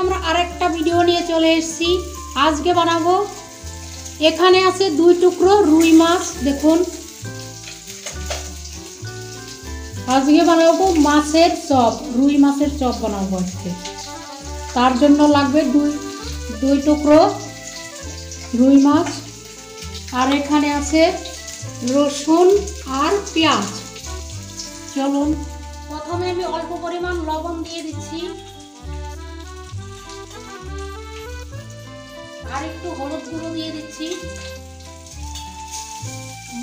আমরা আরেকটা ভিডিও নিয়ে চলে এসেছি। আজকে বানাবো, এখানে আছে 2 টুকরো রুই মাছ। দেখুন, আজকে বানাবো মাছের চপ, রুই মাছের চপ বানাবো আজকে। তার জন্য লাগবে 2 টুকরো রুই মাছ, আর এখানে আছে রসুন আর পেঁয়াজ। চলুন, প্রথমে আমি অল্প পরিমাণ লবণ দিয়ে দিচ্ছি, আর একটু হলুদ গুঁড়ো দিয়ে দিচ্ছি।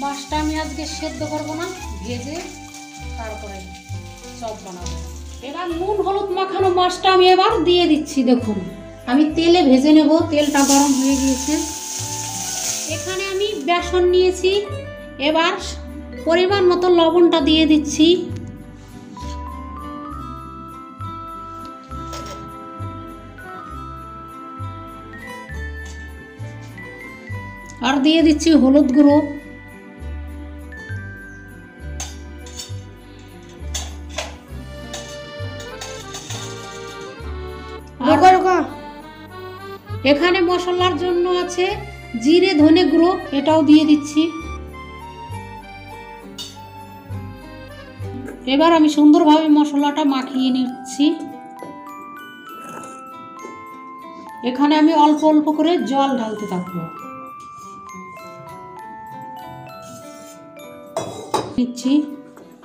মাছটা আমি আজকে সেদ্ধ করবো না, ভেজে তারপরে চপ বানাবো। এবার নুন হলুদ মাখানো মাছটা আমি এবার দিয়ে দিচ্ছি। দেখুন, আমি তেলে ভেজে নেব, তেলটা গরম হয়ে গিয়েছে। এখানে আমি বেসন নিয়েছি, এবার পরিমাণ মতো লবণটা দিয়ে দিচ্ছি। আর দিয়ে দিচ্ছি হলুদ গুঁড়ো। এখানে মশলার জন্য আছে জিরে ধনে গুঁড়ো, এটাও দিয়ে দিচ্ছি। এবার আমি সুন্দরভাবে মশলাটা মাখিয়ে নিচ্ছি। এখানে আমি অল্প অল্প করে জল ঢালতে থাকবো।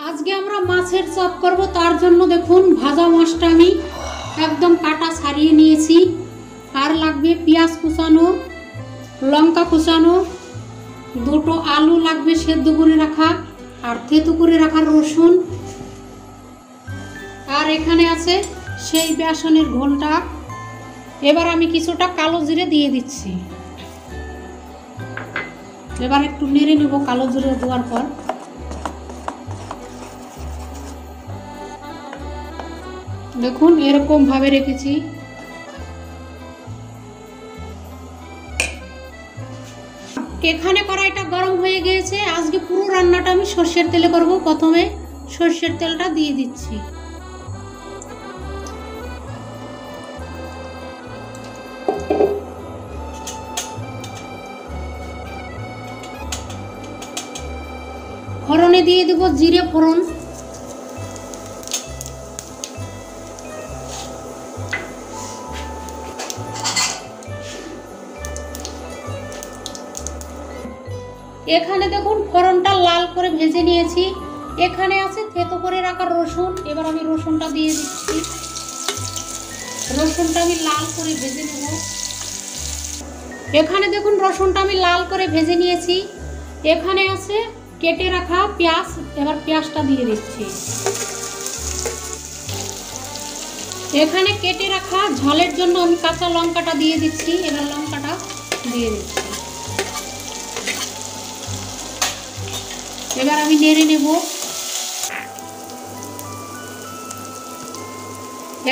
আজকে আমরা মাছের চপ করব, তার জন্য দেখুন ভাজা মাছটা আমি একদম কাটা ছাড়িয়ে নিয়েছি। আর লাগবে পেঁয়াজ কুচানো, লঙ্কা কুচানো, 2টো আলু লাগবে সেদ্ধ করে রাখা, আর থেতো করে রাখা রসুন, আর এখানে আছে সেই বেসনের ঘোলটা। এবার আমি কিছুটা কালো জিরে দিয়ে দিচ্ছি। এবার একটু নেড়ে নেব কালো জিরে দেওয়ার পর। দেখুন, এরকম ভাবে রেখেছি। এখানে কড়াইটা গরম হয়ে গিয়েছে। আজকে পুরো রান্নাটা আমি সর্ষের তেলে করব। প্রথমে সর্ষের তেলটা দিয়ে দিচ্ছি। ফোড়নে দিয়ে দেব জিরে ফোড়ন, এখানে দেখুন ফোড়নটা লাল করে ভেজে নিয়েছি। এখানে আছে থেতো করে রাখা রসুন, এবার আমি রসুনটা দিয়ে দিচ্ছি। রসুনটা আমি লাল করে ভেজে নেব। এখানে দেখুন রসুনটা আমি লাল করে ভেজে নিয়েছি। এখানে আছে কেটে রাখা পেঁয়াজ, এবার পেঁয়াজটা দিয়ে দিচ্ছি। এখানে কেটে রাখা ঝালের জন্য আমি কাঁচা লঙ্কাটা দিয়ে দিচ্ছি। এবার লঙ্কাটা দিয়ে দিচ্ছি। এবার আমি নেড়ে নেব।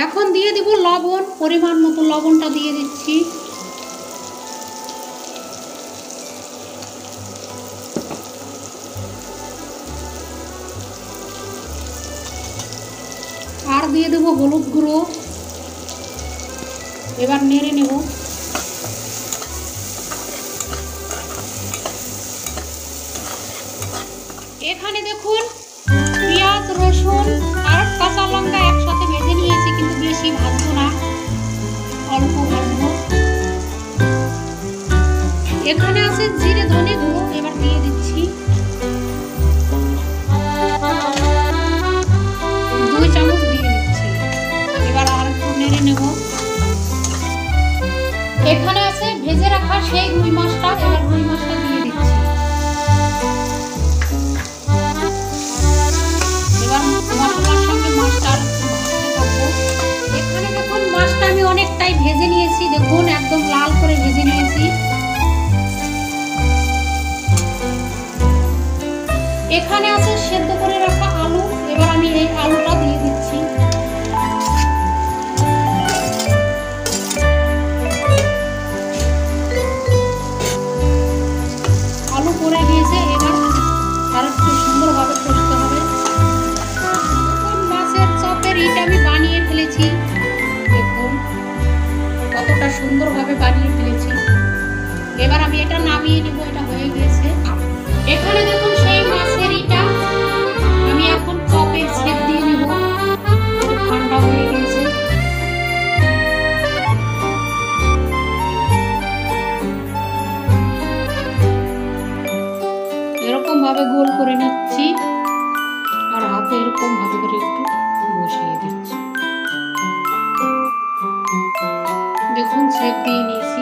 এখন দিয়ে দেব লবণ, পরিমাণ মতো লবণটা দিয়ে দিচ্ছি। আর দিয়ে দেব হলুদ গুঁড়ো। এবার নেড়ে নেব। এখানে দেখুন পেঁয়াজ রসুন আর কাঁচা লঙ্কা একসাথে ভেজে নিয়েছি, কিন্তু বেশি ভাজবো না, অল্প ভাজবো। এখানে আছে জিরে ধনে গুঁড়ো, এবার দিয়ে দিচ্ছি 2 চামচ দিয়ে দিচ্ছি। এবার আর একটু নেড়ে নেব। এখানে আছে ভেজে রাখা সেই রুই মাছটা, এবার রুই মাছটা দিয়ে দিচ্ছি। মশলার সঙ্গে মাছটা ভাজতে থাকবো। এখানে দেখুন মাছটা আমি অনেকটাই ভেজে নিয়েছি। দেখুন একদম লাল করে ভেজে নিয়েছি। এখানে আছে সেদ্ধ করে রাখা আলু, এবার আমি এই আলুটা দিয়ে দিচ্ছি। আলু পড়ে গিয়েছে, এবার আর একটু সুন্দরভাবে কষতে হবে। মাছের চপের ইট আমি বানিয়ে ফেলেছি। দেখুন সুন্দরভাবে বানিয়ে ফেলেছি। এবার আমি এটা নামিয়ে নিব, এটা হয়ে গিয়েছে। এখানে দেখুন সেই মাছের ইটা আমি এখন চপের শেপ দিয়ে নিব, ঠান্ডা হয়ে গিয়েছে। এরকম ভাবে গোল করে নিচ্ছি আর হাতে এরকম ভাবে করে একটু বসিয়ে দিচ্ছি। দেখুন শেপ দিয়ে নিয়েছি।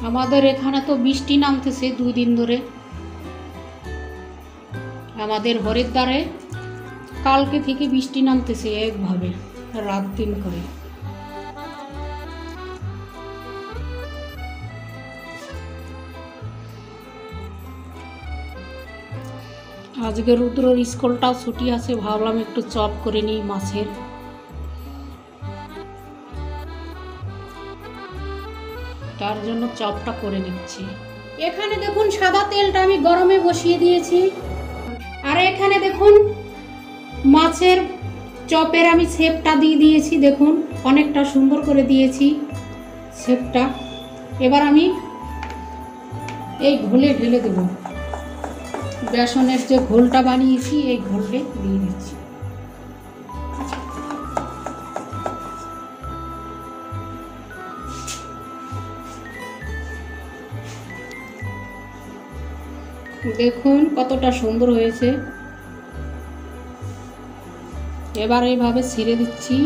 আমাদের এখানে তো বৃষ্টি নামতেছে 2 দিন ধরে। আমাদের হরিদ্বারে কালকে থেকে বৃষ্টি নামতেছে একভাবে রাত দিন করে। আজকে রুদ্রর স্কুলটাও ছুটি আছে, ভাবলাম একটু চপ করে নিই মাছের। তার জন্য চপটা করে নিচ্ছি। এখানে দেখুন সাদা তেলটা আমি গরমে বসিয়ে দিয়েছি। আর এখানে দেখুন মাছের চপের আমি শেপটা দিয়ে দিয়েছি। দেখুন অনেকটা সুন্দর করে দিয়েছি শেপটা। এবার আমি এই ঘোলে ঢেলে দেব। বেসনের যে ঘোলটা বানিয়েছি এই ঘোলে দিয়ে দিচ্ছি। দেখুন কতটা সুন্দর হয়েছে। এবার এইভাবে ছিঁড়ে দিচ্ছি।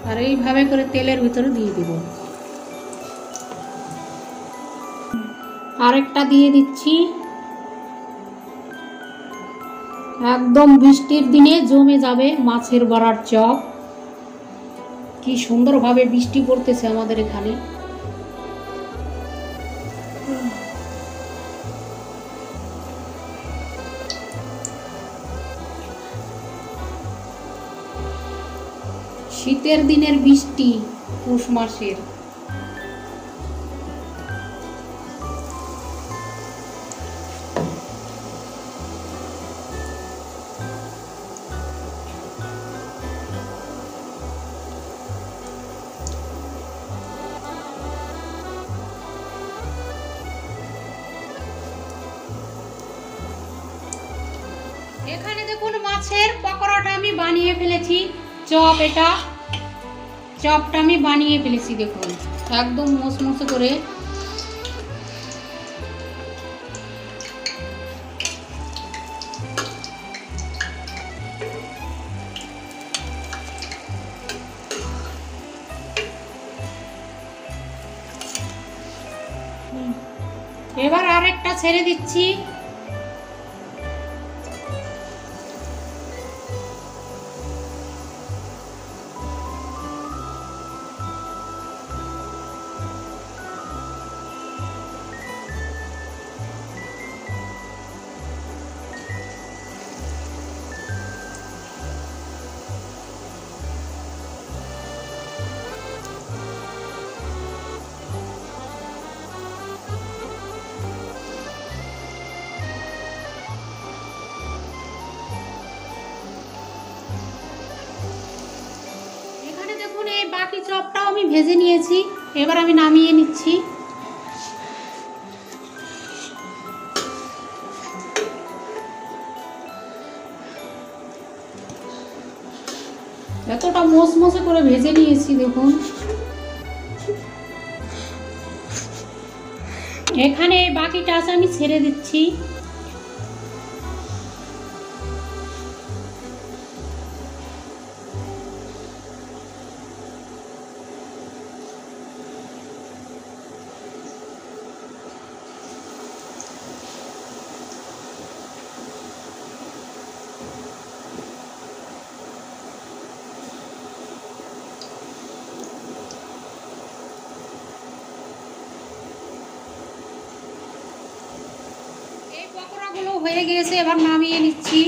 আর এইভাবে করে তেলের ভিতরে দিয়ে দিব। আরেকটা দিয়ে দিচ্ছি। একদম বৃষ্টির দিনে জমে যাবে মাছের বড়ার চপ। কি সুন্দরভাবে বৃষ্টি পড়তেছে আমাদের এখানে। শীতের দিনের বৃষ্টি, পৌষ মাসের। এখানে দেখুন মাছের পকোড়াটা আমি বানিয়ে ফেলেছি। চপটা আমি বানিয়ে ফেলেছি। দেখুন একদম মচমচে করে। এবার আরেকটা ছেড়ে দিচ্ছি। বাকি চপটাও আমি ভেজে নিয়েছি। এবার আমি নামিয়ে নিচ্ছি। এতটা মচমচে করে ভেজে নিয়েছি দেখুন। এখানে বাকিটা আছে আমি ছেড়ে দিচ্ছি। বড়াগুলো হয়ে গিয়েছে, এবার নামিয়ে নিচ্ছি।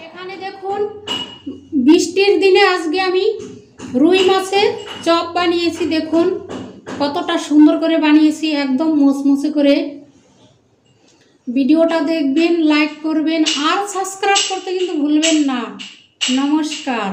এখানে দেখুন, বৃষ্টির দিনে আজকে আমি রুই মাছের চপ বানিয়েছি। দেখুন কতটা সুন্দর করে বানিয়েছি, একদম মুসমুসে করে। ভিডিওটা দেখবেন, লাইক করবেন আর সাবস্ক্রাইব করতে কিন্তু ভুলবেন না। নমস্কার।